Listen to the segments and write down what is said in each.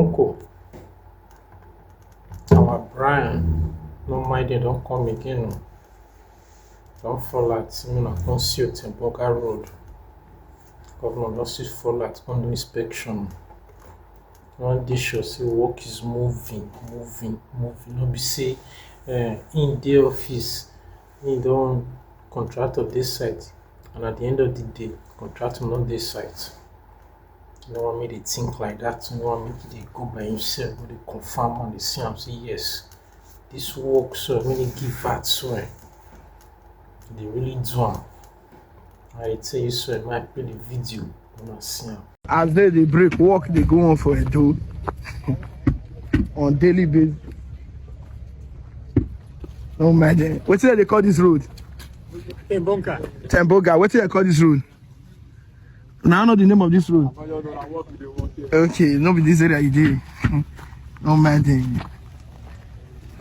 Uncle, our Brian, no mind they don't come again. No. Don't fall at me, I can't see Temboga Road. Governor don't see fall at on the inspection. One day show say work is moving. No be say in the office, in the contractor this site, and at the end of the day, contractor not this site. You don't want me to think like that. You don't want me to go by himself, go to confirm and they see and say yes. This work so when they give that so they really do am. I tell you so I might play the video when I see am. As they break work, they go on for a do on daily basis. No matter. What's it they call this road? Temboga. What's it they call this road? Now I know the name of this road. Okay, no be this area you did. No matter.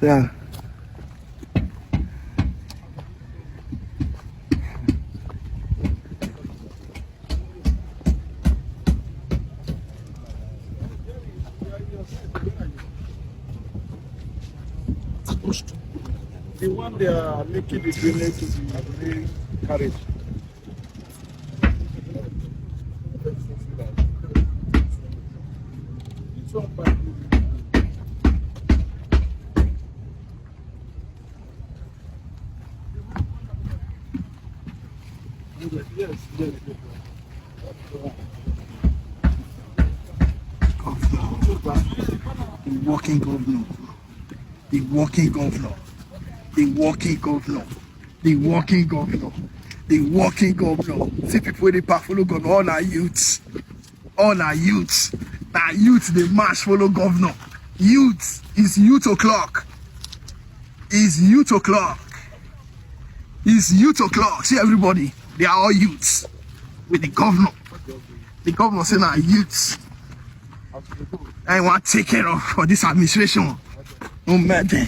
Yeah. The one they are making the drainage to the main carriage. This one by yes. The walking governor. The walking governor. The walking governor. The walking governor. The walking governor. See people with the follow governor. All our youths. All our youths. Our youths, they march follow governor. Youth is youth o'clock. Is youth o'clock. Is youth o'clock. See everybody. They are all youths. With the governor. The governor saying our youths. I want to take care of for this administration. No matter.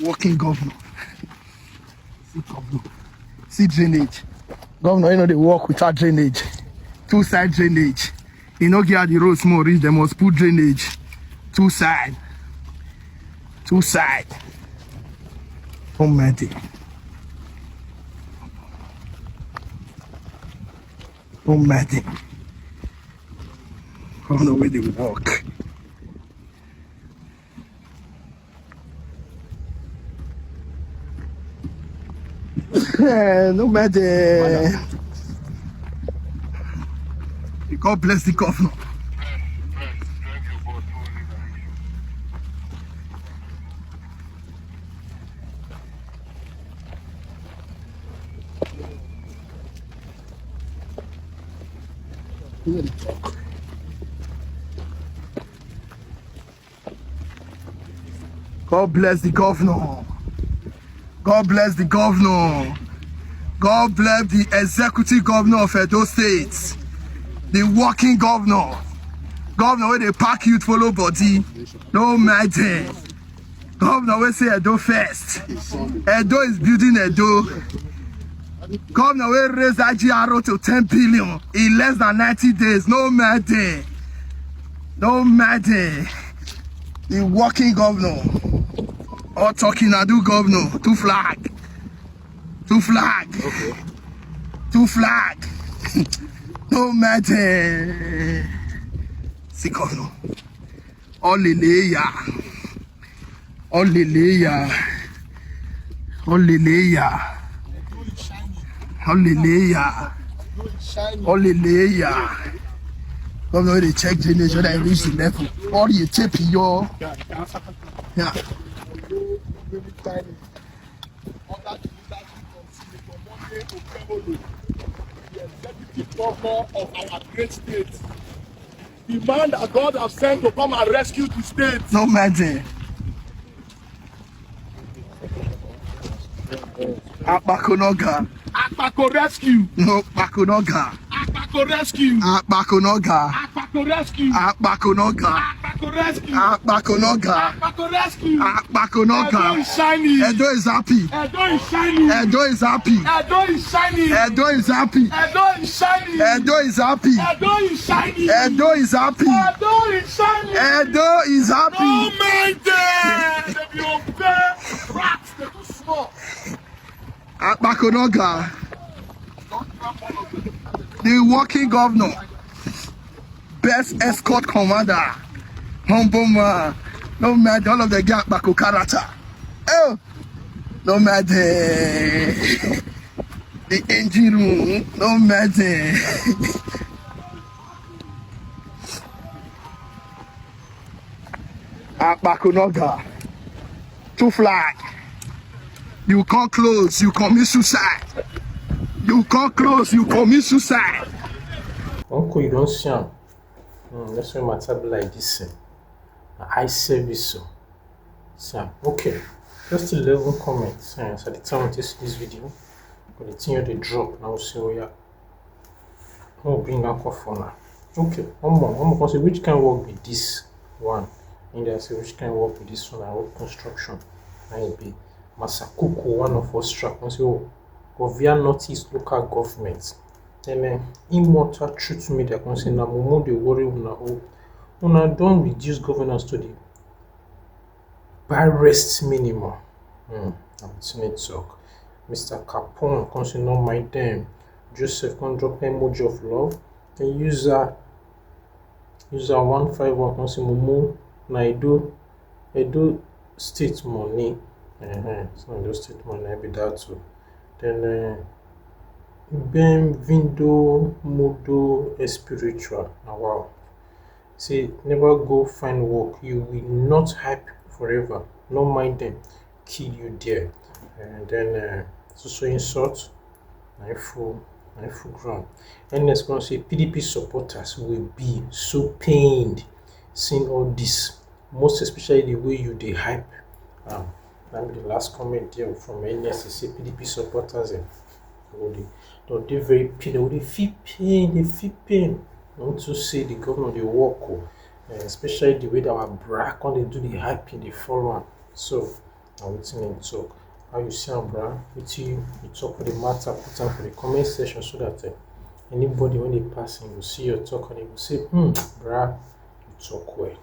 Working governor. See governor. See drainage. Governor, you know they work without drainage. Two-side drainage. You know get the roads more reach, they must put drainage. Two-side. Two-side. No matter. No matter. Governor where they walk. No matter. God bless the governor. God bless the governor. God bless the governor. God bless the executive governor of Edo State. The working governor. Governor where they pack youth follow body. No matter. Governor where say Edo first. Edo is building Edo. Governor where raise that GRO to 10 billion in less than 90 days. No matter. No matter. The working governor. All talking I do governor. Two flag. Two flag. Okay. Two flag. No matter. See governor. Hallelujah. Hallelujah. Hallelujah. Hallelujah. Hallelujah. Governor, they check drainage when I reach the level. All you tape your. Yeah. Okpebholo, the executive governor of our great state, the man that God has sent to come and rescue the state. No matter. Akpakonoga. Akpako rescue. No Akpakonoga. Akpako rescue. Akpakonoga. Akpako rescue. Akpakonoga. Akpako rescue. Akpakonoga. Akpako rescue. Akpakonoga. Edo is shiny. Edo is happy. Edo is shiny. Edo is happy. Edo is shiny. Edo is happy. Edo is shiny. Edo is happy. Edo is shiny. Edo is happy. Edo is shiny. Edo is No happy. mind them. They be obey rats. They're too small. Okpebholo, the working governor, best escort commander, humble man. No matter all of the gap back character. Oh, no matter the engine room, no matter. Okpebholo, to fly. You come close, you commit suicide. You come close, you commit suicide. Uncle, you don't see am. That's why matter be like this. High service. So, okay. Just 11 comments. So the time we test this video, but the thing they drop now. So yeah, I'll bring that for now. Okay, one more. Say which can work with this one. And I say which can work with this one. I work construction. And be Masakuku, one of us track. And say oh, Ovia Northeast local government. Then immortal truth media can say na mumu dey worry una don reduce governance to the barest minimum. I'm talk. Mr. Capone can say no mind them. Joseph can drop emoji of love. Then user 151 can say mumu na Edo state money. It's not Edo state money, I be that too. Then Benvindo Modo Espiritual. Wow. Say never go find work. You will not hype forever. No mind them. Kill you there. And then so insult. Full ground. And next gonna say PDP supporters will be so pained seeing all this. Most especially the way you dey hype. That be the last comment there from NS. Say PDP supporters. They very pain. They feel pain. I want to say the governor they work, especially the way that our bra when they do the hype in the forum. So I will talk. How you see bra? You talk for the matter, put them for the comment section so that anybody when they passing will see your talk and they will say, bra, you talk well.